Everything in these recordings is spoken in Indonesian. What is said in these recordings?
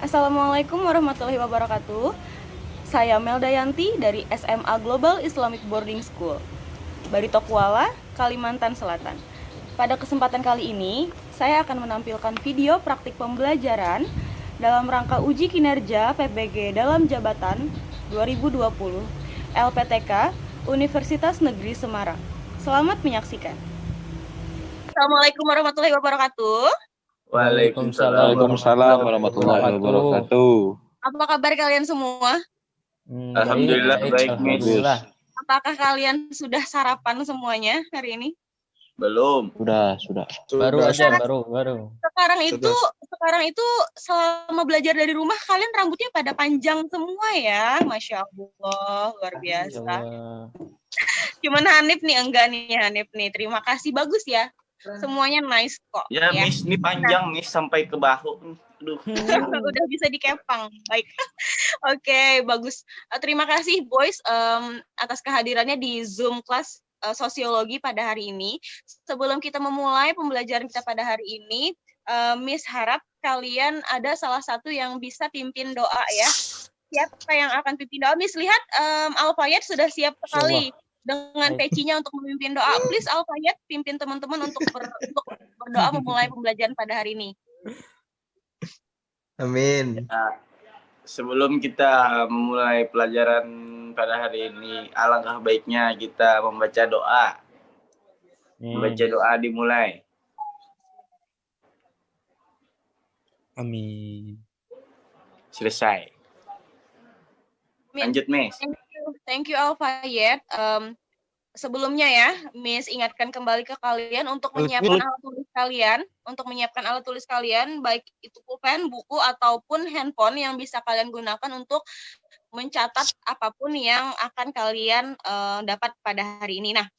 Assalamualaikum warahmatullahi wabarakatuh. Saya Melda Yanti dari SMA Global Islamic Boarding School, Barito Kuala, Kalimantan Selatan. Pada kesempatan kali ini, saya akan menampilkan video praktik pembelajaran dalam rangka uji kinerja PBG dalam jabatan 2020 LPTK Universitas Negeri Semarang. Selamat menyaksikan. Assalamualaikum warahmatullahi wabarakatuh. Waalaikumsalam warahmatullahi wabarakatuh. Apa kabar kalian semua? Alhamdulillah baik, Miss. Apakah kalian sudah sarapan semuanya hari ini? Belum. Sudah. Baru. Sekarang itu selama belajar dari rumah kalian rambutnya pada panjang semua ya, Masya Allah, luar biasa. Cuman Hanif nih enggak nih Hanif nih. Terima kasih, bagus ya. Semuanya nice kok. Ya, Miss, ini panjang, Miss, sampai ke bahu. Aduh. Udah bisa dikepang. Baik. Oke, bagus. Terima kasih, boys, atas kehadirannya di Zoom kelas sosiologi pada hari ini. Sebelum kita memulai pembelajaran kita pada hari ini, Miss harap kalian ada salah satu yang bisa pimpin doa ya. Siapa yang akan pimpin doa? Miss lihat Al-Fayed sudah siap sekali dengan pecinya untuk memimpin doa. Please Al-Fayed pimpin teman-teman untuk berdoa memulai pembelajaran pada hari ini. Amin. Ya, sebelum kita memulai pelajaran pada hari ini, alangkah baiknya kita membaca doa. Membaca doa dimulai. Amin. Selesai. Lanjut, Miss. Thank you Al-Fayed. Sebelumnya ya, Miss ingatkan kembali ke kalian untuk menyiapkan alat tulis kalian, baik itu pulpen, buku ataupun handphone yang bisa kalian gunakan untuk mencatat apapun yang akan kalian dapat pada hari ini. Nah,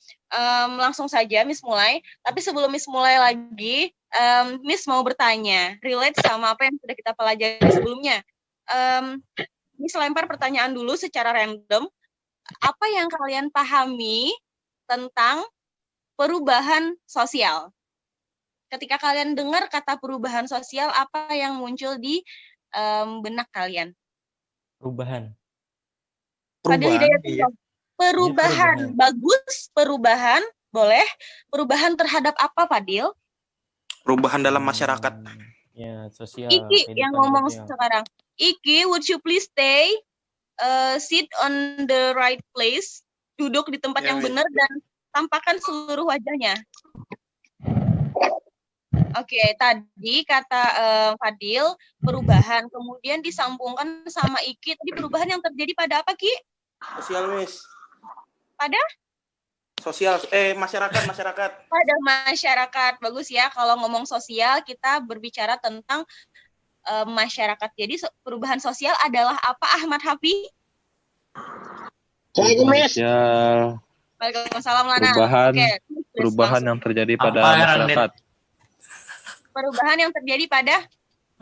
langsung saja Miss mulai. Tapi sebelum Miss mulai lagi, Miss mau bertanya, relate sama apa yang sudah kita pelajari sebelumnya. Miss lempar pertanyaan dulu secara random. Apa yang kalian pahami tentang perubahan sosial? Ketika kalian dengar kata perubahan sosial, apa yang muncul di benak kalian? Perubahan. Iya. Perubahan. Bagus, perubahan, boleh. Perubahan terhadap apa, Fadil? Perubahan dalam masyarakat. Ya, sosial. Iki yang ngomong sekarang. Iki, would you please stay, sit on the right place, duduk di tempat yang benar dan tampakkan seluruh wajahnya. Oke, tadi kata Fadil perubahan, kemudian disambungkan sama Iki. Tadi perubahan yang terjadi pada apa, Ki? Sosial, Miss. Pada? Sosial, masyarakat. Pada masyarakat. Bagus ya, kalau ngomong sosial kita berbicara tentang masyarakat. Jadi perubahan sosial adalah apa, Ahmad Hafi? Sosial. Waalaikumsalam, Lana. Perubahan yang terjadi pada masyarakat. Perubahan yang terjadi pada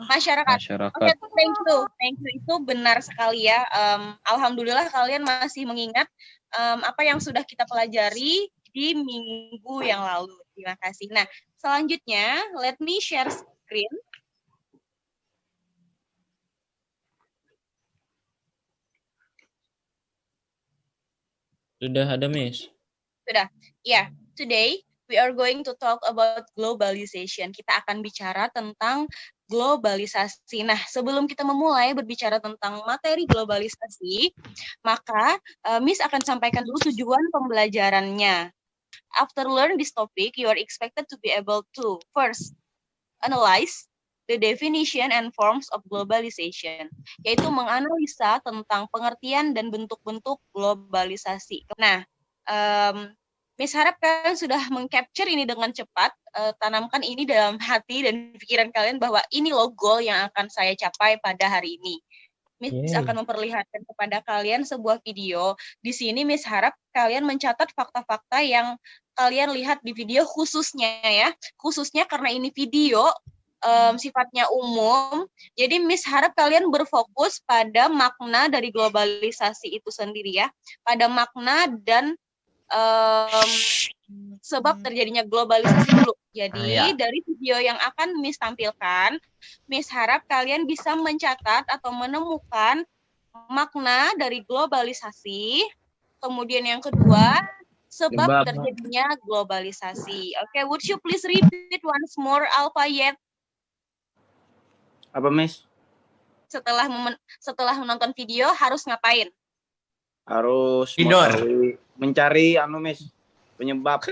masyarakat. Oke, thank you. Itu benar sekali ya. Alhamdulillah kalian masih mengingat apa yang sudah kita pelajari di minggu yang lalu. Terima kasih. Nah, selanjutnya let me share screen. Sudah ada, Miss? Sudah. Ya, today we are going to talk about globalization. Kita akan bicara tentang globalisasi. Nah, sebelum kita memulai berbicara tentang materi globalisasi, maka Miss akan sampaikan dulu tujuan pembelajarannya. After learn this topic, you are expected to be able to first analyze the definition and forms of globalization, yaitu menganalisa tentang pengertian dan bentuk-bentuk globalisasi. Nah, Miss harap kalian sudah mengcapture ini dengan cepat, tanamkan ini dalam hati dan pikiran kalian bahwa ini loh goal yang akan saya capai pada hari ini. Miss akan memperlihatkan kepada kalian sebuah video. Di sini Miss harap kalian mencatat fakta-fakta yang kalian lihat di video khususnya ya. Khususnya karena ini video sifatnya umum. Jadi Miss harap kalian berfokus pada makna dari globalisasi itu sendiri ya. Pada makna dan sebab terjadinya globalisasi dulu. Jadi, ya. dari video yang akan Miss tampilkan, Miss harap kalian bisa mencatat atau menemukan makna dari globalisasi. Kemudian yang kedua, sebab terjadinya globalisasi. Oke, would you please repeat once more, Al-Fayed? Apa, Miss? Setelah menonton video harus ngapain? Harus Tidur. mencari Miss, penyebab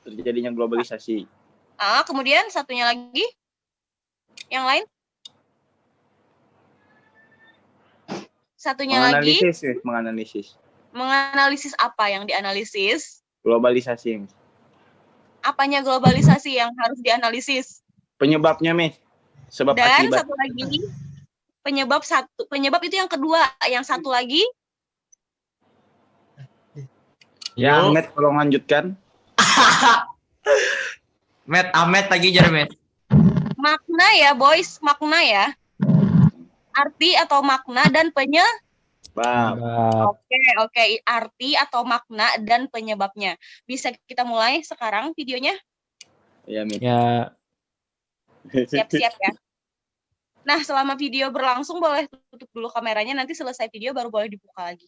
terjadinya globalisasi. Kemudian satunya lagi, yang lain? Satunya lagi, menganalisis apa yang dianalisis? Globalisasi. Miss. Apanya globalisasi yang harus dianalisis? Penyebabnya, Miss. Sebab Dan akibat. satu lagi, penyebab itu yang kedua, yang satu lagi? Ya, Ahmed, tolong lanjutkan. Ahmed lagi jar, Met. Makna ya, boys, makna ya. Arti atau makna dan penyebab. Oke, arti atau makna dan penyebabnya. Bisa kita mulai sekarang videonya? Ya, Mit. Ya. Siap-siap ya. Nah, selama video berlangsung boleh tutup dulu kameranya, nanti selesai video baru boleh dibuka lagi.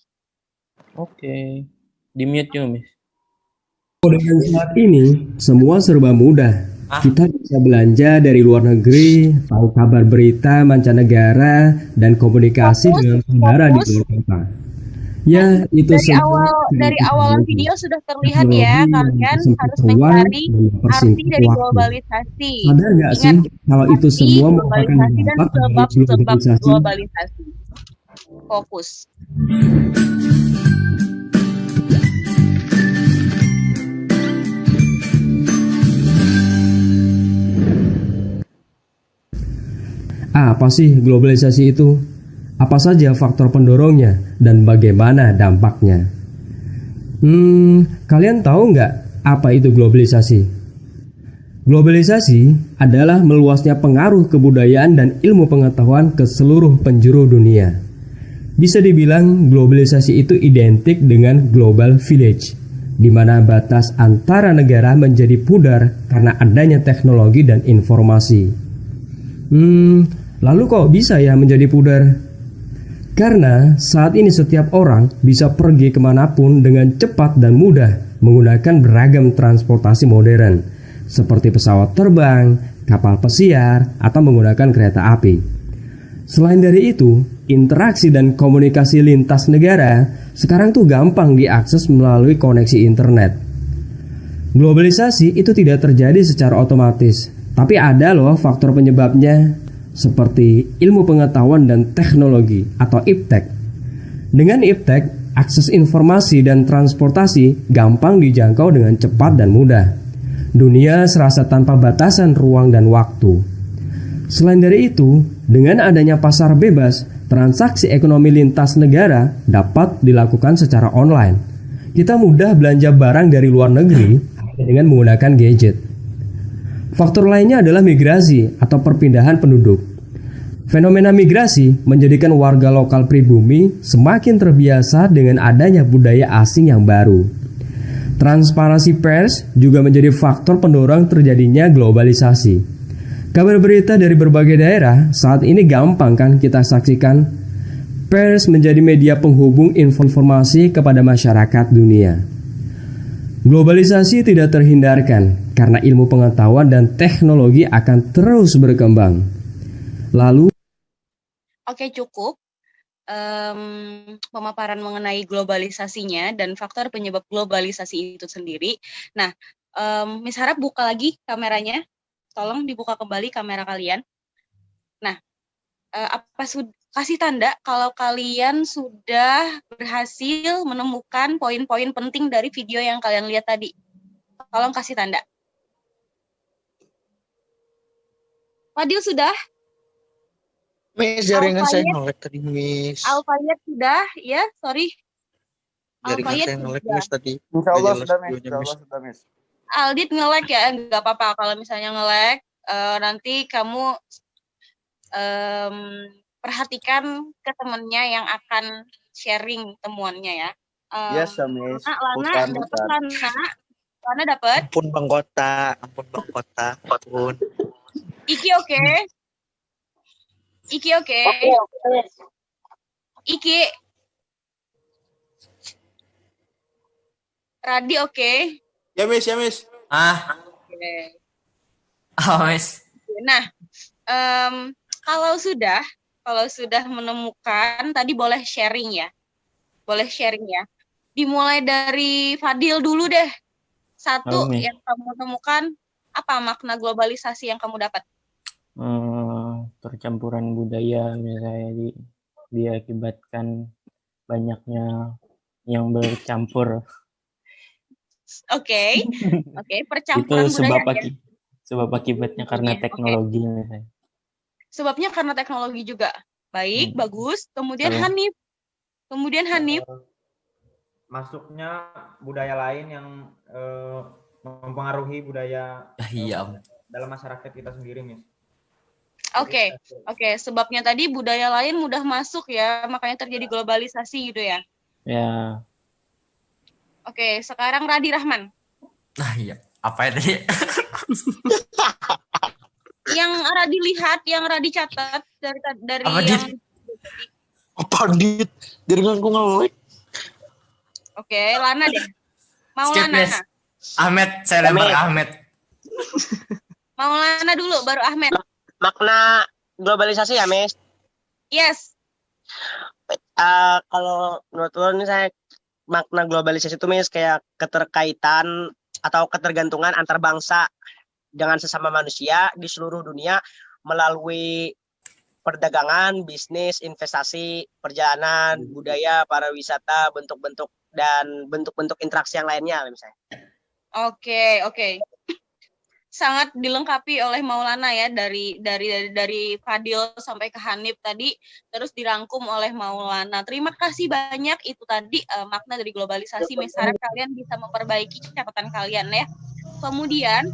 Oke. Di-mute yuk, Miss. Dengan saat ini, semua serba mudah. Kita bisa belanja dari luar negeri, tahu kabar berita mancanegara, dan komunikasi dengan saudara di luar kota. Ya, itu Dari awal video sudah terlihat ya, kalian harus mencari arti dari globalisasi. Sadar nggak sih kalau itu semua merupakan dampak dari sebab globalisasi. Fokus. Apa sih globalisasi itu? Apa saja faktor pendorongnya dan bagaimana dampaknya? Kalian tahu nggak apa itu globalisasi? Globalisasi adalah meluasnya pengaruh kebudayaan dan ilmu pengetahuan ke seluruh penjuru dunia. Bisa dibilang globalisasi itu identik dengan global village, di mana batas antara negara menjadi pudar karena adanya teknologi dan informasi. Lalu kok bisa ya menjadi pudar? Karena saat ini setiap orang bisa pergi kemanapun dengan cepat dan mudah menggunakan beragam transportasi modern seperti pesawat terbang, kapal pesiar, atau menggunakan kereta api. Selain dari itu, interaksi dan komunikasi lintas negara sekarang tuh gampang diakses melalui koneksi internet. Globalisasi itu tidak terjadi secara otomatis, tapi ada loh faktor penyebabnya, seperti ilmu pengetahuan dan teknologi atau IPTEK. Dengan IPTEK, akses informasi dan transportasi gampang dijangkau dengan cepat dan mudah. Dunia serasa tanpa batasan ruang dan waktu. Selain dari itu, dengan adanya pasar bebas, transaksi ekonomi lintas negara dapat dilakukan secara online. Kita mudah belanja barang dari luar negeri dengan menggunakan gadget. Faktor lainnya adalah migrasi atau perpindahan penduduk. Fenomena migrasi menjadikan warga lokal pribumi semakin terbiasa dengan adanya budaya asing yang baru. Transparansi pers juga menjadi faktor pendorong terjadinya globalisasi. Kabar berita dari berbagai daerah saat ini gampang kan kita saksikan. Pers menjadi media penghubung informasi kepada masyarakat dunia. Globalisasi tidak terhindarkan karena ilmu pengetahuan dan teknologi akan terus berkembang. Lalu, oke, cukup pemaparan mengenai globalisasinya dan faktor penyebab globalisasi itu sendiri. Nah, Miss harap buka lagi kameranya. Tolong dibuka kembali kamera kalian. Nah, kasih tanda kalau kalian sudah berhasil menemukan poin-poin penting dari video yang kalian lihat tadi. Tolong kasih tanda. Fadil sudah? Miss, jaringan saya nge-lag tadi, Miss. Al-Fayed sudah? Ya, sorry. Jaringan saya nge-lag, Miss, tadi. Insyaallah sudah, Miss. Aldit nge-lag ya? Nggak apa-apa kalau misalnya nge-lag. Nanti kamu perhatikan ke temennya yang akan sharing temuannya ya. Yes, Miss. Lana, dapat Lana. Lana dapat. Ampun Bang Kota. Ampun. Iki oke. Iki oke. Iki. Radi oke. Ya Miss. Oke. Miss. Nah, kalau sudah menemukan, tadi boleh sharing ya. Dimulai dari Fadil dulu deh. Satu Oke. yang kamu temukan, apa makna globalisasi yang kamu dapat? Percampuran budaya misalnya diakibatkan banyaknya yang bercampur. Oke, Itu percampuran budaya ya. sebab akibatnya karena Oke. teknologi misalnya. Sebabnya karena teknologi juga. Baik, bagus. Kemudian Kalau- Hanif. Masuknya budaya lain yang mempengaruhi budaya Iya. dalam masyarakat kita sendiri, Miss. Oke. Sebabnya tadi budaya lain mudah masuk ya, makanya terjadi globalisasi gitu ya. Ya, Oke, sekarang Radi Rahman. Iya. Apa ya tadi? Yang Radi lihat, yang Radi catat dari Apa, yang Dit? Apa Dit? Jadi aku ngelik. Oke, Lana deh. Skip, Maulana. Miss. Ahmed, saya lempar ke Ahmed. Maulana dulu, baru Ahmed. Makna globalisasi ya, Miss. Yes. Kalau menurut lo nih saya makna globalisasi itu Miss kayak keterkaitan atau ketergantungan antar bangsa dengan sesama manusia di seluruh dunia melalui perdagangan, bisnis, investasi, perjalanan, budaya, pariwisata, bentuk-bentuk interaksi yang lainnya misalnya. Oke. Sangat dilengkapi oleh Maulana ya, dari Fadil sampai ke Hanif tadi, terus dirangkum oleh Maulana. Terima kasih banyak, itu tadi makna dari globalisasi. Misalnya kalian bisa memperbaiki catatan kalian ya. Kemudian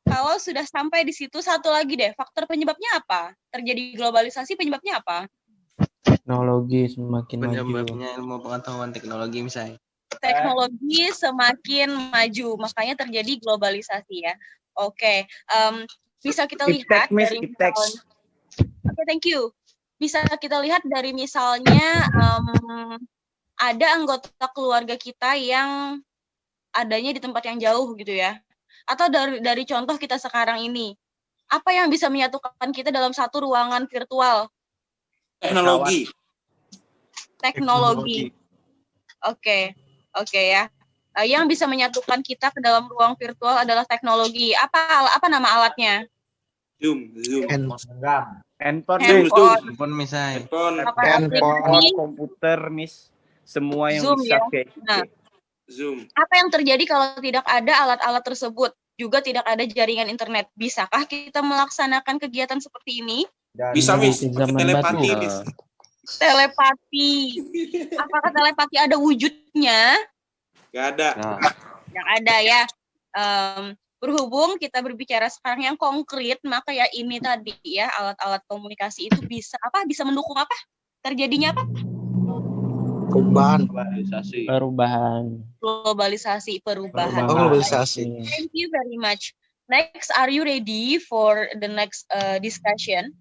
kalau sudah sampai di situ, satu lagi deh, faktor penyebabnya apa? Terjadi globalisasi penyebabnya apa? teknologi semakin maju. Penyebabnya ilmu pengetahuan teknologi misalnya. Teknologi semakin maju, makanya terjadi globalisasi ya. Oke, bisa kita lihat dari misalnya. Oke, thank you. Bisa kita lihat dari misalnya ada anggota keluarga kita yang adanya di tempat yang jauh gitu ya. Atau dari contoh kita sekarang ini. Apa yang bisa menyatukan kita dalam satu ruangan virtual? Teknologi. Oke ya. Yang bisa menyatukan kita ke dalam ruang virtual adalah teknologi. Apa nama alatnya? Zoom. Handphone misalnya. Handphone. Komputer, Miss. Semua yang Zoom, bisa ya. kayak Nah, Zoom. apa yang terjadi kalau tidak ada alat-alat tersebut? Juga tidak ada jaringan internet. Bisakah kita melaksanakan kegiatan seperti ini? Bisa, Miss. Pakai Zaman telepati, batu. Miss. Telepati. Apakah telepati ada wujudnya? Gak ada. Yang ada ya. Berhubung kita berbicara sekarang yang konkret, maka ya ini tadi ya, alat-alat komunikasi itu bisa mendukung apa? Terjadinya apa? Globalisasi. Perubahan. Globalisasi. Thank you very much. Next, are you ready for the next discussion?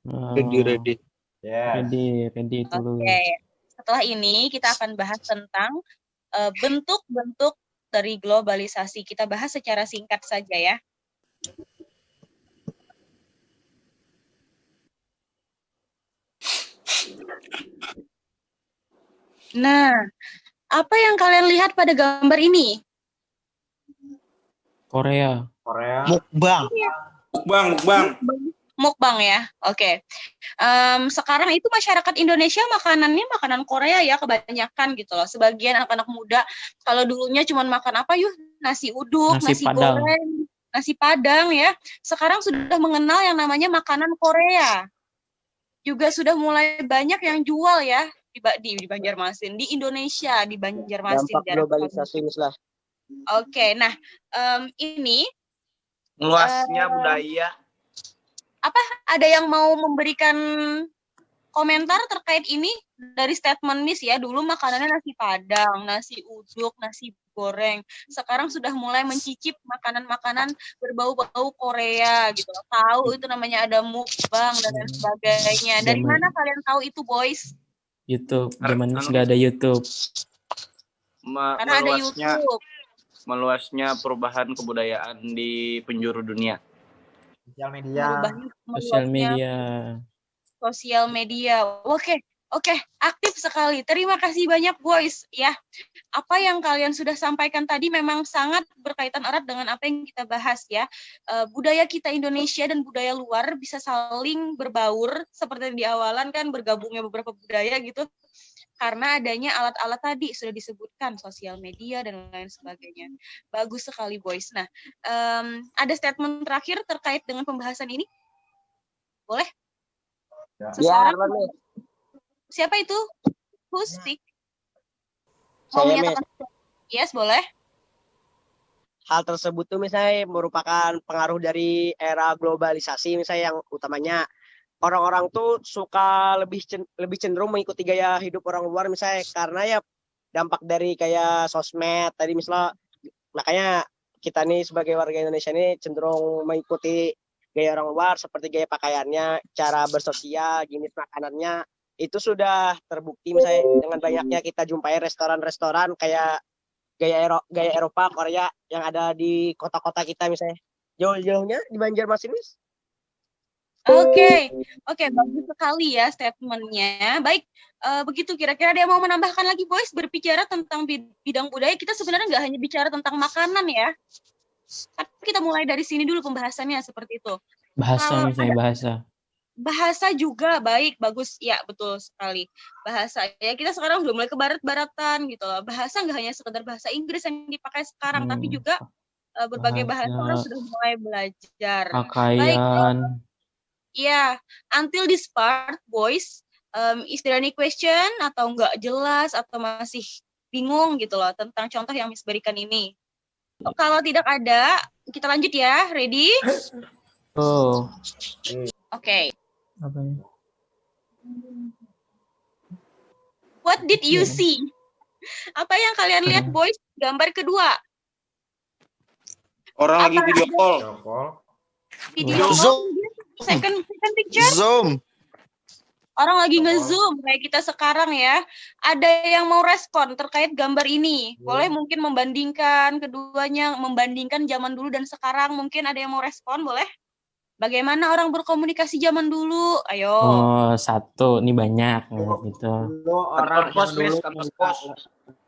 Ready. Ready dulu. Oke. Setelah ini kita akan bahas tentang bentuk-bentuk dari globalisasi. Kita bahas secara singkat saja ya. Nah, apa yang kalian lihat pada gambar ini? Korea. Mukbang. Mukbang ya, oke. Sekarang itu masyarakat Indonesia makanannya makanan Korea ya kebanyakan gitu loh. Sebagian anak-anak muda kalau dulunya cuma makan apa yuk, nasi uduk, nasi goreng, nasi padang ya. Sekarang sudah mengenal yang namanya makanan Korea. Juga sudah mulai banyak yang jual ya di Banjarmasin, di Indonesia, di Banjarmasin. Dampak globalisasi lah. Oke, nah ini luasnya budaya. Apa ada yang mau memberikan komentar terkait ini dari statement Miss ya. Dulu makanannya nasi Padang, nasi uduk, nasi goreng. Sekarang sudah mulai mencicip makanan-makanan berbau-bau Korea gitu. Tahu itu namanya ada mukbang dan lain sebagainya. Dari Zaman mana kalian tahu itu, boys? YouTube, zaman Miss nggak ada YouTube. Karena ada YouTube. Meluasnya perubahan kebudayaan di penjuru dunia. Sosial media. Sosial media. Sosial media. Oke, aktif sekali. Terima kasih banyak, boys. Ya, apa yang kalian sudah sampaikan tadi memang sangat berkaitan erat dengan apa yang kita bahas ya. Budaya kita Indonesia dan budaya luar bisa saling berbaur seperti di awalan kan bergabungnya beberapa budaya gitu. Karena adanya alat-alat tadi sudah disebutkan sosial media dan lain sebagainya. Bagus sekali, boys. Nah, ada statement terakhir terkait dengan pembahasan ini? Boleh? Seseorang? Siapa itu? Who speak? Mau Saya, menyatakan? Yes, boleh. Hal tersebut tuh misalnya merupakan pengaruh dari era globalisasi misalnya yang utamanya orang-orang tuh suka lebih cenderung mengikuti gaya hidup orang luar misalnya karena ya dampak dari kayak sosmed tadi misalnya, makanya kita nih sebagai warga Indonesia ini cenderung mengikuti gaya orang luar seperti gaya pakaiannya, cara bersosial, jenis makanannya itu sudah terbukti misalnya dengan banyaknya kita jumpai restoran-restoran kayak gaya Eropa, Korea yang ada di kota-kota kita misalnya. Jauh-jauhnya di Banjarmasin, Miss. Oke, bagus sekali ya statementnya. Baik, begitu kira-kira ada yang mau menambahkan lagi, boys, berbicara tentang bidang budaya. Kita sebenarnya nggak hanya bicara tentang makanan ya. Tapi kita mulai dari sini dulu pembahasannya seperti itu. Bahasa misalnya bahasa. Bahasa juga baik, bagus ya, betul sekali. Bahasa ya kita sekarang udah mulai ke barat-baratan gitu loh. Bahasa nggak hanya sekedar bahasa Inggris yang dipakai sekarang, tapi juga berbagai bahasa orang sudah mulai belajar. Pakaian. Ya, until this part, boys, is there any question atau nggak jelas atau masih bingung gitu loh tentang contoh yang Miss berikan ini? Kalau tidak ada, kita lanjut ya. Ready? Oh. Oke. Apa ya? What did you see? Apa yang kalian lihat, boys? Gambar kedua. Orang lagi video call. Video call. Second picture. Zoom. Orang lagi nge-zoom kayak kita sekarang ya. Ada yang mau respon terkait gambar ini? Boleh mungkin membandingkan keduanya, membandingkan zaman dulu dan sekarang. Mungkin ada yang mau respon, boleh? Bagaimana orang berkomunikasi zaman dulu? Ayo. Oh, satu. Ini banyak gitu. Orang pos, Miss, kantor pos.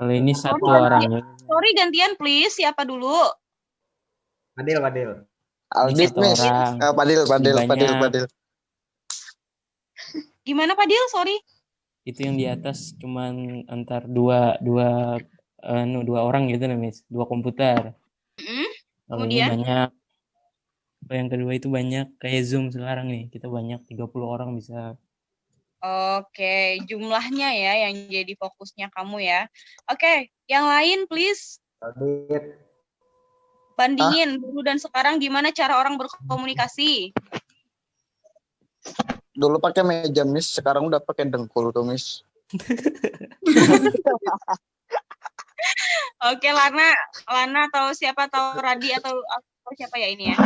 Kalau ini satu orangnya. Sorry, gantian please. Siapa dulu? Padil. Aldit, Miss. Padil. Gimana Padil? Sorry. Itu yang di atas cuman antar dua orang gitu nih, Miss. Dua komputer. Kalau ini banyak. Kalau yang kedua itu banyak kayak Zoom sekarang nih. Kita banyak 30 orang bisa. Oke, jumlahnya ya yang jadi fokusnya kamu ya. Oke, yang lain please. Bandingin dulu dan sekarang gimana cara orang berkomunikasi. Dulu pakai meja, Miss. Sekarang udah pakai dengkul tuh, Miss. Oke, Lana atau siapa atau Radi atau siapa ya ini ya?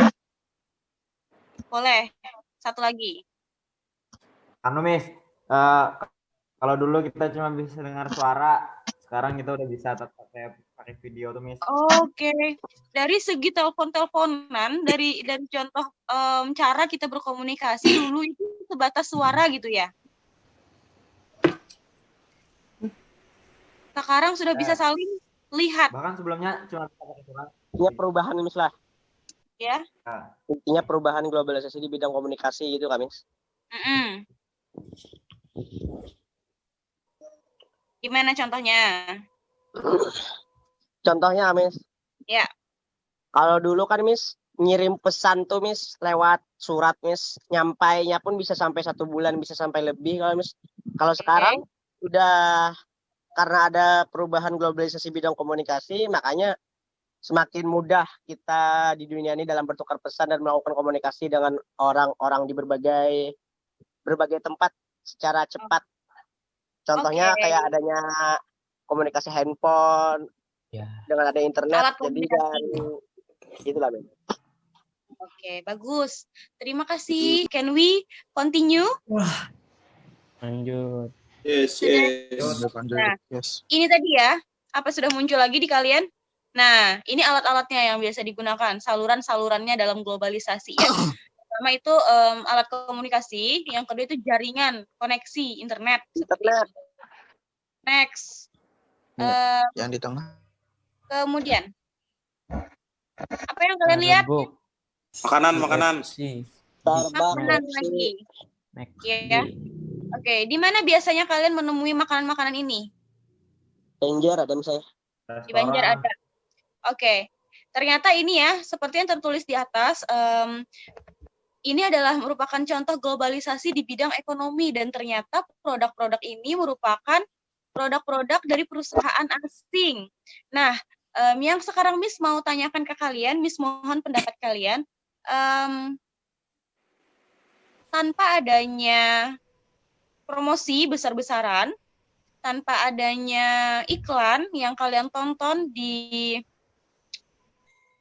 Boleh. Satu lagi. Miss. Kalau dulu kita cuma bisa dengar suara, sekarang kita udah bisa pakai video tuh, Miss. Oke. Dari segi telepon-teleponan, dari contoh cara kita berkomunikasi dulu itu sebatas suara gitu ya. Sekarang sudah bisa saling lihat. Bahkan sebelumnya cuma pakai surat. Ya perubahan Miss lah. Ya. Intinya perubahan globalisasi di bidang komunikasi gitu, Miss. Gimana contohnya? Contohnya, Miss. Ya. Kalau dulu kan, Miss, ngirim pesan tuh, Miss, lewat surat, Miss. Nyampainya pun bisa sampai 1 bulan, bisa sampai lebih kalau Miss. Kalau sekarang udah karena ada perubahan globalisasi bidang komunikasi, makanya semakin mudah kita di dunia ini dalam bertukar pesan dan melakukan komunikasi dengan orang-orang di berbagai tempat secara cepat. Contohnya kayak adanya komunikasi handphone, dengan ada internet, alat jadi komunikasi. Gitulah, Men. Oke, bagus. Terima kasih. Can we continue? Lanjut. Yes, Nah, ini tadi ya, apa sudah muncul lagi di kalian? Nah, ini alat-alatnya yang biasa digunakan, saluran-salurannya dalam globalisasi ya. Pertama itu alat komunikasi, yang kedua itu jaringan, koneksi, internet. Next. Yang di tengah. Kemudian, apa yang kalian lihat? Makanan. Makanan lagi. Ya. Oke, di mana biasanya kalian menemui makanan-makanan ini? Banjar ada misalnya. Di Banjar ada. Oke. Ternyata ini ya, seperti yang tertulis di atas, ini adalah merupakan contoh globalisasi di bidang ekonomi dan ternyata produk-produk ini merupakan produk-produk dari perusahaan asing. Nah, yang sekarang Miss mau tanyakan ke kalian, Miss mohon pendapat kalian, tanpa adanya promosi besar-besaran, tanpa adanya iklan yang kalian tonton di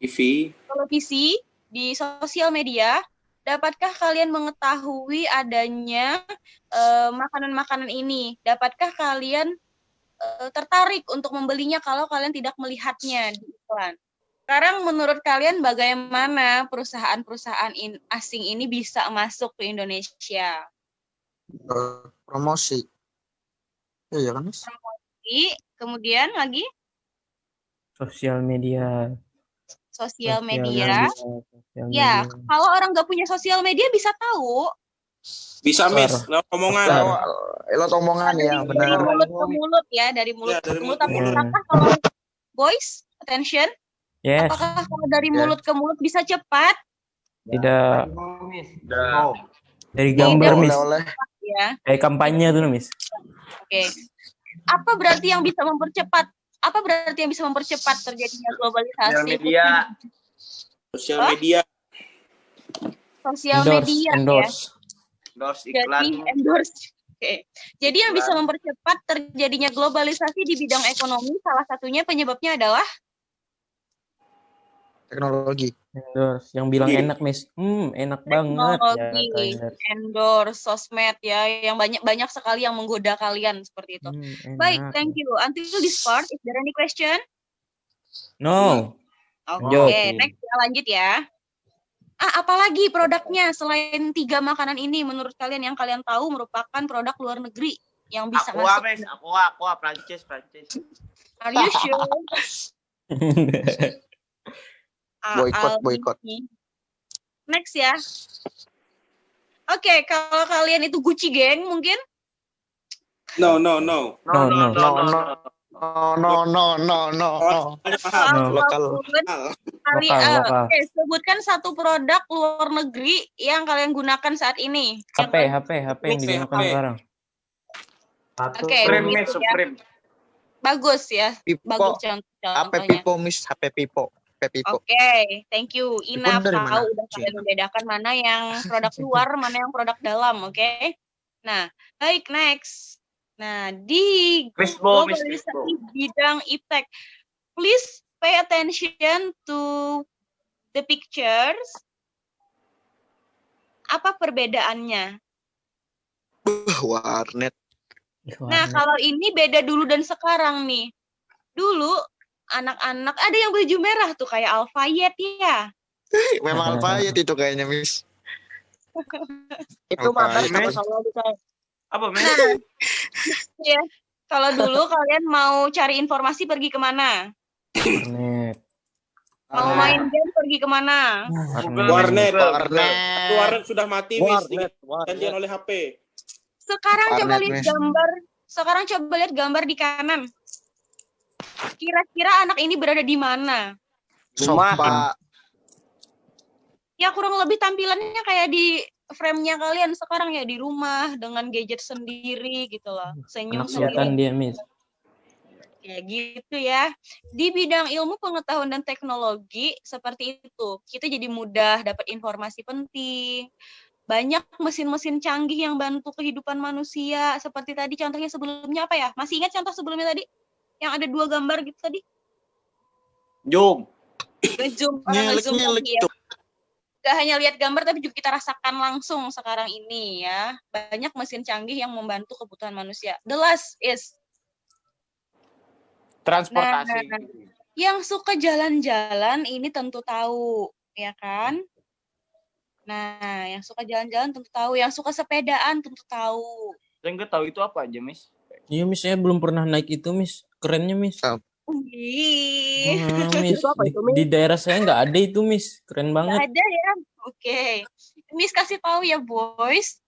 TV, televisi, di sosial media, dapatkah kalian mengetahui adanya makanan-makanan ini? Dapatkah kalian tertarik untuk membelinya kalau kalian tidak melihatnya di iklan? Sekarang menurut kalian bagaimana perusahaan-perusahaan asing ini bisa masuk ke Indonesia? Promosi. Iya kan, Mas? Promosi, kemudian lagi? Sosial media. Sosial media. Ya, kalau orang nggak punya sosial media bisa tahu. Bisa, Miss. Lewat omongan. Lewat omongan ya, benar. Dari mulut ke mulut ya, dari mulut ke mulut. Apakah kalau boys, attention? Yes. Apakah kalau dari mulut ke mulut bisa cepat? Tidak. Dari gambar, Miss. Ya. Kayak kampanye tuh, Miss. Oke. Apa berarti yang bisa mempercepat? Apa berarti yang bisa mempercepat terjadinya globalisasi? Sosial media. Sosial media ya. Endorse iklan. Jadi endorse. Oke. Jadi yang bisa mempercepat terjadinya globalisasi di bidang ekonomi salah satunya penyebabnya adalah teknologi. Endorse. Yang bilang enak, Miss. Enak banget. Teknologi, endorse, sosmed ya, yang banyak sekali yang menggoda kalian seperti itu. Baik, thank you. Until this part, is there any question? No. Oke, next ya, lanjut ya. Apalagi produknya selain 3 makanan ini menurut kalian yang kalian tahu merupakan produk luar negeri yang bisa masuk? Aqua, Prancis. Are you sure? Boykot. Next ya. Oke, kalau kalian itu Gucci Gang mungkin? No. Lokal. Oke, sebutkan satu produk luar negeri yang kalian gunakan saat ini. HP yang digunakan sekarang. Oke, Supreme. Bagus ya. Bagus contohnya. HP Pipo, Miss. HP Pipo. Oke, thank you. Ina tahu udah kalian membedakan mana yang produk luar, mana yang produk dalam, oke? Nah, baik, next. Nah, di globalisasi bidang iptek, please pay attention to the pictures. Apa perbedaannya? Warnet. Nah, kalau ini beda dulu dan sekarang nih. Dulu anak-anak ada yang baju merah tuh kayak Alfayet ya. Memang Alfayet itu kayaknya, Miss. Itu mabar sama Solo bisa. Apa, Miss? Nah, ya. Kalau dulu kalian mau cari informasi pergi kemana? Warnet. Mau main game pergi kemana? Warnet sudah mati, Miss. Janjian oleh HP. Sekarang coba lihat gambar. Sekarang coba lihat gambar di kanan. Kira-kira anak ini berada di mana? Sofa. Ya kurang lebih tampilannya kayak di frame-nya kalian sekarang ya, di rumah dengan gadget sendiri gitu loh. Senyum sendiri. Dia, Miss. Ya gitu ya. Di bidang ilmu pengetahuan dan teknologi seperti itu. Kita jadi mudah dapat informasi penting. banyak mesin-mesin canggih yang bantu kehidupan manusia. Seperti tadi contohnya sebelumnya apa ya? Masih ingat contoh sebelumnya tadi? Yang ada 2 gambar gitu tadi? Zoom. Nge-zoom, orang nge-zoom lagi ya. Gak hanya lihat gambar, tapi juga kita rasakan langsung sekarang ini ya. Banyak mesin canggih yang membantu kebutuhan manusia. The last is Transportasi. Nah, yang suka jalan-jalan ini tentu tahu, ya kan? Nah, yang suka jalan-jalan tentu tahu, yang suka sepedaan tentu tahu. Saya nggak tahu itu apa aja, Miss. Iya, Miss, saya belum pernah naik itu, Miss. Kerennya, Miss. Wih. Miss, di daerah saya nggak ada itu, Miss. Keren banget. Nggak ada ya? Oke. Miss kasih tahu ya, boys.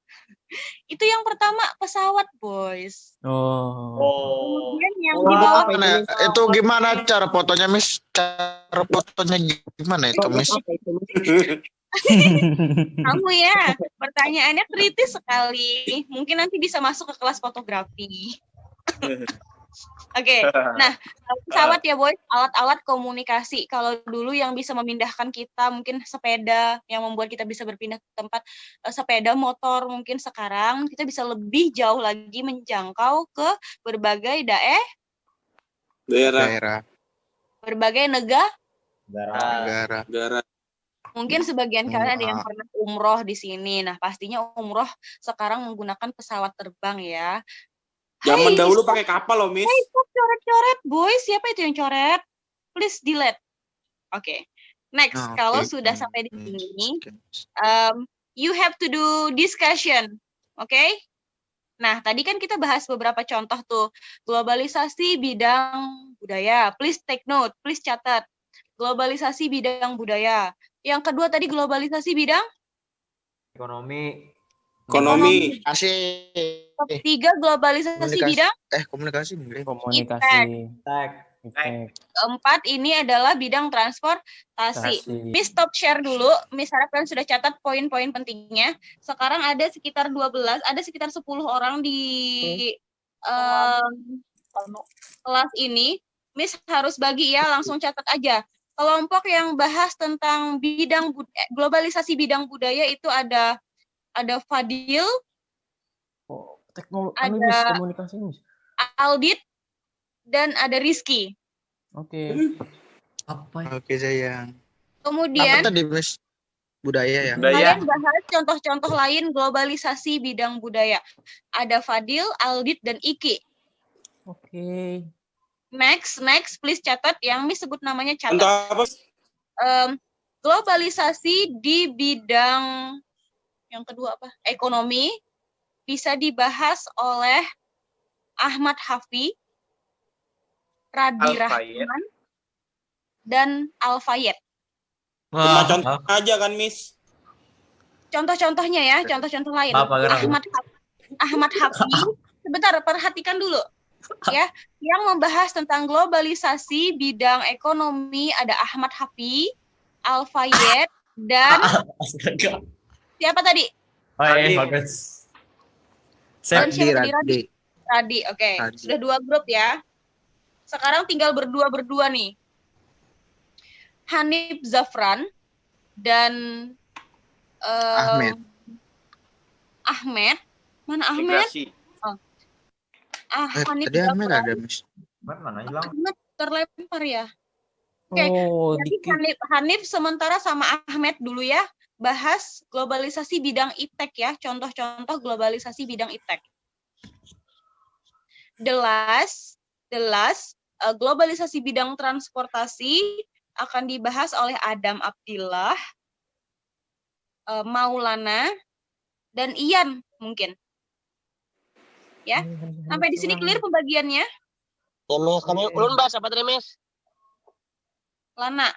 Itu yang pertama pesawat, boys. Kemudian yang di bawah itu gimana cara fotonya, Miss? Cara fotonya gimana itu, Miss? Kamu ya, pertanyaannya kritis sekali. Mungkin nanti bisa masuk ke kelas fotografi. Oke, nah pesawat ya boy, alat-alat komunikasi. Kalau dulu yang bisa memindahkan kita mungkin sepeda, yang membuat kita bisa berpindah ke tempat sepeda motor. Mungkin sekarang kita bisa lebih jauh lagi menjangkau ke berbagai daerah, berbagai negara. negara. Mungkin sebagian kalian ada yang pernah umroh di sini. Nah, pastinya umroh sekarang menggunakan pesawat terbang ya. Zaman dahulu pakai kapal loh, Miss. Stop coret-coret, boys. Siapa itu yang coret? Please delete. Oke. Next, kalau sudah sampai di sini, you have to do discussion. Oke? Nah, tadi kan kita bahas beberapa contoh tuh. Globalisasi bidang budaya. Please take note, please catat. Globalisasi bidang budaya. Yang kedua tadi globalisasi bidang? Ekonomi. Asik. Ketiga globalisasi bidang? Komunikasi. Keempat ini adalah bidang transportasi. Miss stop share dulu. Miss harap kalian sudah catat poin-poin pentingnya. Sekarang ada sekitar 12, ada sekitar 10 orang di kelas ini. Miss harus bagi ya, langsung catat aja. Kelompok yang bahas tentang bidang globalisasi bidang budaya itu ada Fadil, ada Aldit, dan ada Rizky. Oke. Oke, sayang. Kemudian apa tadi, Miss? Budaya ya. Kalian bahas contoh-contoh lain globalisasi bidang budaya. Ada Fadil, Aldit, dan Iki. Oke. Next, please catat yang Miss sebut namanya catat. Globalisasi di bidang yang kedua apa? Ekonomi bisa dibahas oleh Ahmad Hafi, Radi Rahman, dan Al-Fayed. Contoh aja kan, Miss? Contoh-contohnya ya, contoh-contoh lain. Ahmad Hafi, sebentar, perhatikan dulu. Ya, yang membahas tentang globalisasi bidang ekonomi ada Ahmad Hafi, Al-Fayed, dan siapa tadi? Bagus. Radi. Oke. Sudah 2 grup ya. Sekarang tinggal berdua nih. Hanif Zafran dan Ahmed. Mana Ahmed? Hanif Ahmed ada, Miss. Mana hilang? Ahmed terlempar ya. Oke. Jadi Hanif sementara sama Ahmed dulu ya. Bahas globalisasi bidang iptek ya. Contoh-contoh globalisasi bidang iptek. The last, globalisasi bidang transportasi akan dibahas oleh Adam Abdillah, Maulana, dan Ian mungkin. Ya, sampai di sini clear pembagiannya? Ya, Miss. Kami ulun bahas apa tadi, Miss? Lana.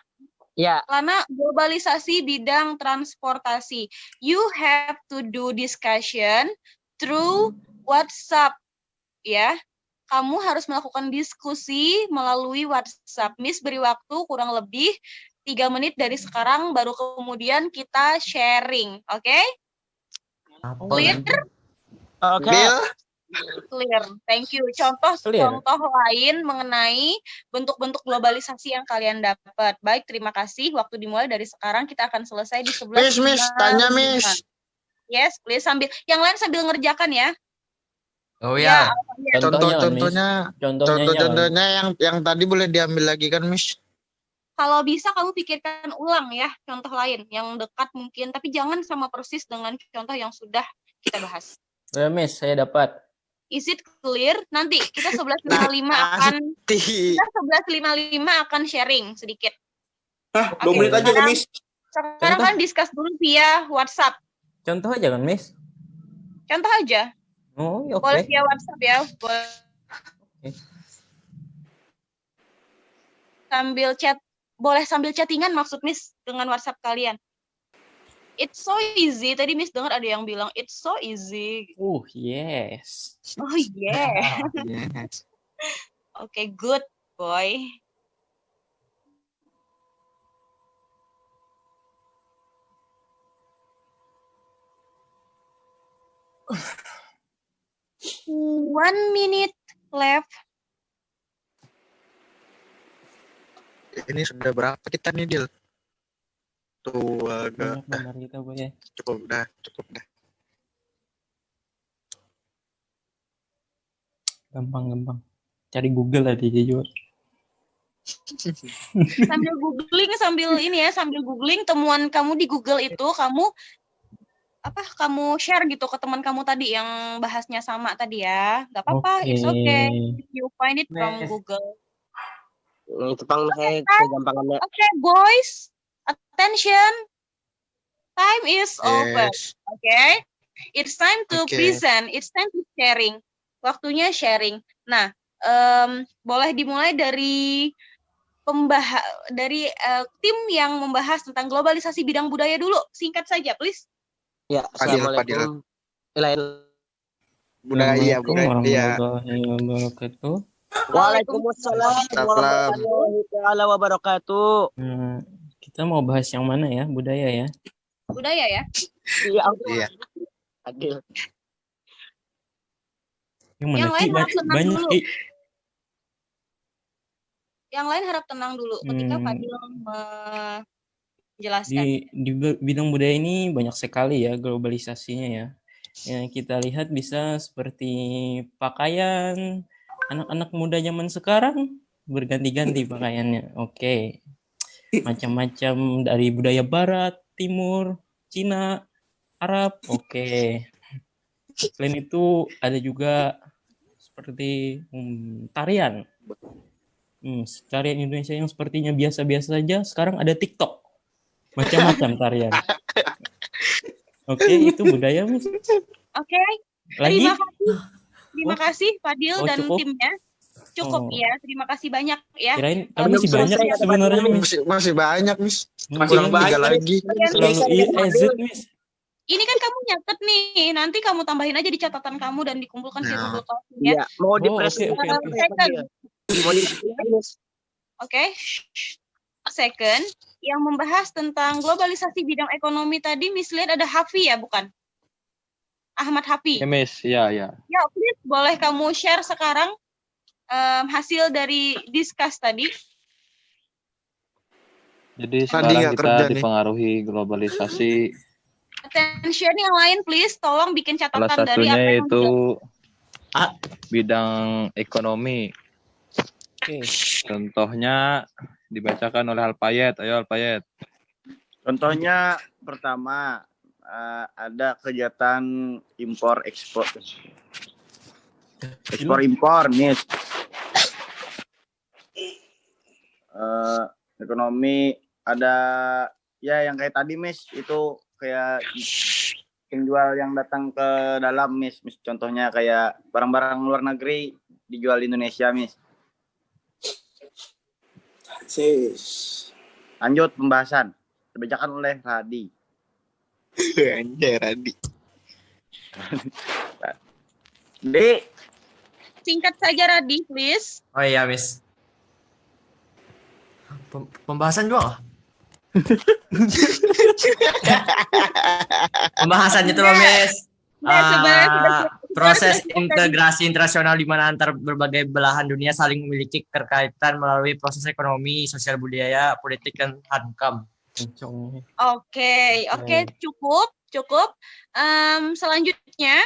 Ya. Lana, globalisasi bidang transportasi. You have to do discussion through WhatsApp. Ya, kamu harus melakukan diskusi melalui WhatsApp. Miss beri waktu kurang lebih 3 menit dari sekarang, baru kemudian kita sharing. Oke? Clear? Oke. Clear. Thank you. Contoh lain mengenai bentuk-bentuk globalisasi yang kalian dapat. Baik, terima kasih. Waktu dimulai dari sekarang. Kita akan selesai di 11. Miss, tanya, Miss. Yes, please yang lain sambil ngerjakan ya. Oh Ya, ya. Contoh-contohnya Contohnya yang tadi boleh diambil lagi kan, Miss? kalau bisa kamu pikirkan ulang ya contoh lain yang dekat mungkin, tapi jangan sama persis dengan contoh yang sudah kita bahas. Ya, Miss, saya dapat. Is it clear? Nanti kita 11.55 akan sharing sedikit. Hah, 2 menit aja kok, Miss. Sekarang kan discuss dulu via WhatsApp. Contoh aja kan, Miss? Contoh aja. Oh, oke. Boleh via WhatsApp ya. Boleh. Sambil chat, boleh sambil chattingan maksud Miss dengan WhatsApp kalian. It's so easy. Tadi Miss dengar ada yang bilang it's so easy. Oh, yes. Oh yeah. Yes. Okay, good boy. One minute left. Ini sudah berapa kita nih, Dil? Tuh, agak Benar kita boleh. cukup dah. Gampang. Cari Google tadi juga. Sambil googling temuan kamu di Google itu kamu share gitu ke teman kamu tadi yang bahasnya sama tadi ya. Gak apa-apa, it's okay. If you find it from Google. Itu saya kegampangannya. Okay, boys, attention. Time is over. Okay, it's time to present. It's time to sharing. Waktunya sharing. Nah, boleh dimulai dari tim yang membahas tentang globalisasi bidang budaya dulu. Singkat saja, please. Ya, assalamualaikum. Budaya. Waalaikumsalam warahmatullahi wabarakatuh. Kita mau bahas yang mana ya? Budaya ya? Budaya ya? Iya. Adil. Yang lain harap tenang dulu. Yang lain harap tenang dulu ketika Fadil menjelaskan. Di bidang budaya ini banyak sekali ya globalisasinya ya. Yang kita lihat bisa seperti pakaian, anak-anak muda zaman sekarang berganti-ganti pakaiannya. Oke. Macam-macam dari budaya barat, timur, Cina, Arab. Oke. Selain itu ada juga seperti tarian. Tarian Indonesia yang sepertinya biasa-biasa saja, sekarang ada TikTok. Macam-macam tarian. Oke, itu budaya, Mas. Oke. Lagi? Terima kasih Fadil dan cukup? Timnya. Cukup ya, terima kasih banyak ya. Kirain tapi masih banyak sebenarnya, Masih banyak, Miss. Masih banyak lagi. Selalu IEZ, Miss. Ini kan kamu nyatet nih, nanti kamu tambahin aja di catatan kamu dan dikumpulkan ke Google Docs ya. Iya, mau dipresentasikan. Oke. Second, yang membahas tentang globalisasi bidang ekonomi tadi, Miss lihat ada Hafi ya, bukan? Ahmad Hafi. Ya, Miss. Ya. Ya, please boleh kamu share sekarang hasil dari discuss tadi. Jadi sekarang kita dipengaruhi globalisasi. Attention yang lain please, tolong bikin catatan salah dari apa satunya yang itu bidang ekonomi. Oke. Contohnya dibacakan oleh Alpayet. Ayo Alpayet. Contohnya pertama ada kegiatan impor ekspor impor nih. Ekonomi ada ya yang kayak tadi Miss, itu kayak penjual yang datang ke dalam Miss contohnya kayak barang-barang luar negeri dijual di Indonesia Miss. Lanjut pembahasan dibacakan oleh Radi. Anjay, Radi. Di singkat saja Radi please. Oh iya Miss. Pembahasan juga. Pembahasannya tuh Miss. Proses integrasi internasional di mana antar berbagai belahan dunia saling memiliki keterkaitan melalui proses ekonomi, sosial budaya, politik dan hankam. Oke, cukup. Cukup. Selanjutnya,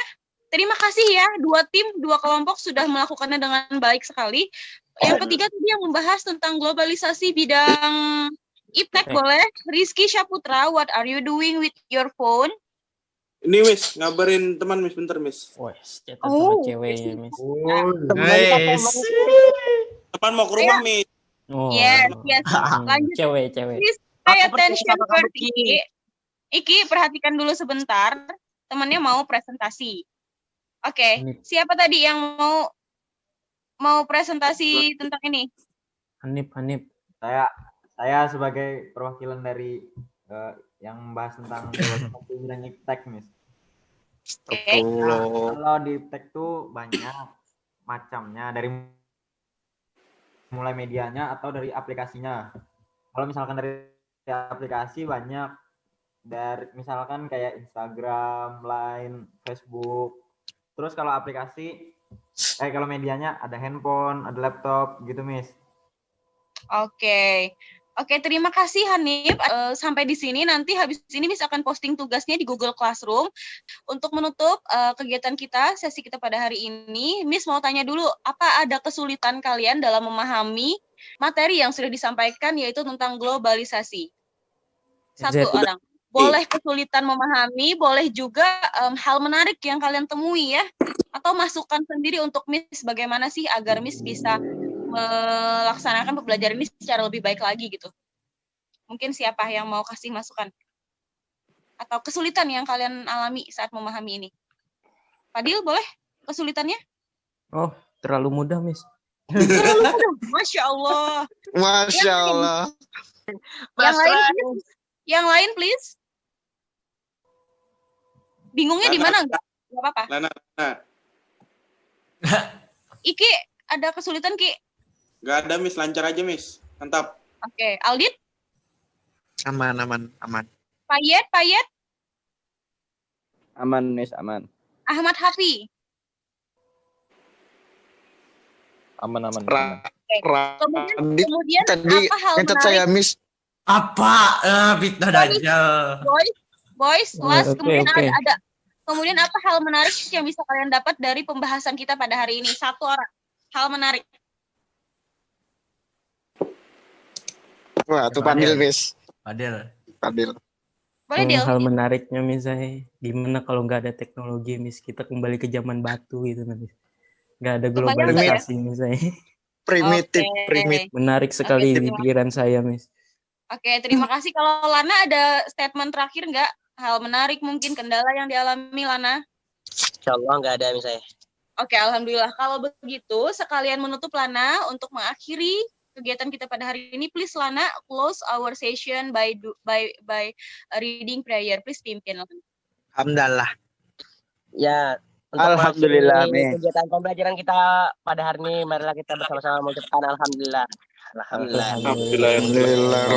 terima kasih ya, 2 tim, 2 kelompok sudah melakukannya dengan baik sekali. Yang ketiga tadi yang membahas tentang globalisasi bidang iptek, boleh. Rizky Syaputra, what are you doing with your phone? Ini Miss, ngabarin teman Miss, bentar Miss. Wes, cetak sama ceweknya, Miss. Teman mau ke rumah Miss. Oh. Yes. Lanjut. Cewek. Please pay attention first, Iki. Iki, perhatikan dulu sebentar. Temannya mau presentasi. Oke, siapa tadi yang mau presentasi tentang ini? Hanif. Saya sebagai perwakilan dari yang membahas tentang bidang iptek, Miss. Oke. Kalau di iptek tuh banyak macamnya, dari mulai medianya atau dari aplikasinya. Kalau misalkan dari aplikasi banyak, dari misalkan kayak Instagram, Line, Facebook. Terus kalau aplikasi, kalau medianya ada handphone, ada laptop, gitu, Miss. Oke, terima kasih Hanif. Sampai di sini, nanti habis ini Miss akan posting tugasnya di Google Classroom. Untuk menutup kegiatan kita, sesi kita pada hari ini, Miss mau tanya dulu, apa ada kesulitan kalian dalam memahami materi yang sudah disampaikan, yaitu tentang globalisasi? Satu orang. Boleh kesulitan memahami, boleh juga hal menarik yang kalian temui ya. Atau masukan sendiri untuk Miss, bagaimana sih agar Miss bisa melaksanakan pembelajaran ini secara lebih baik lagi gitu. Mungkin siapa yang mau kasih masukan? Atau kesulitan yang kalian alami saat memahami ini? Fadil, boleh kesulitannya? Oh, terlalu mudah, Miss. Terlalu mudah. Masya Allah. Masya Allah. Yang lain, please. Bingungnya di mana enggak? Enggak apa-apa. Lana. Iki, ada kesulitan, Ki? Gak ada Miss, lancar aja Miss. Mantap. Oke, Aldit? Aman. Payet? Aman, Miss, aman. Ahmad Hafi? Aman. Kemudian tadi apa hal ngecat menarik? saya, Miss. Apa? Fitnah Dajjal. Boys, was. Oke. Kemudian apa hal menarik yang bisa kalian dapat dari pembahasan kita pada hari ini? 1 orang. Hal menarik. Wah, tuh Fadil, Miss. Fadil. Boleh, Dil? Hal menariknya misalnya gimana kalau nggak ada teknologi, Miss, kita kembali ke zaman batu gitu, Miss. Nggak ada globalisasi misalnya. Primitif. Menarik sekali di pikiran saya, Miss. Oke, terima kasih. Kalau Lana ada statement terakhir nggak? Hal menarik mungkin, kendala yang dialami Lana? Insyaallah nggak ada misalnya. Oke, alhamdulillah. Kalau begitu, sekalian menutup Lana untuk mengakhiri kegiatan kita pada hari ini. Please Lana close our session by reading prayer. Please pimpin. Alhamdulillah. Ya, Alhamdulillah, Miss. Kegiatan pembelajaran kita pada hari ini, marilah kita bersama-sama mengucapkan alhamdulillah. Alhamdulillah.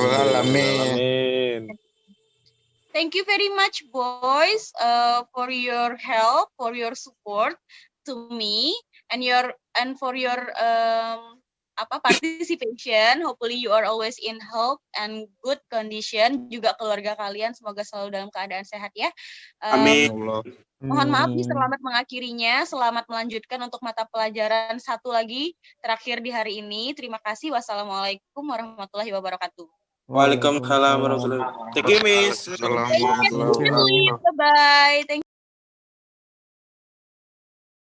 Thank you very much, boys, for your help, for your support to me, and for your participation. Hopefully you are always in health and good condition. Juga keluarga kalian semoga selalu dalam keadaan sehat ya. Amin. Mohon maaf terlambat mengakhirinya. Selamat melanjutkan untuk mata pelajaran satu lagi terakhir di hari ini. Terima kasih. Wassalamualaikum warahmatullahi wabarakatuh. Waalaikumsalam warahmatullahi wabarakatuh. Thank you Miss. Bye bye.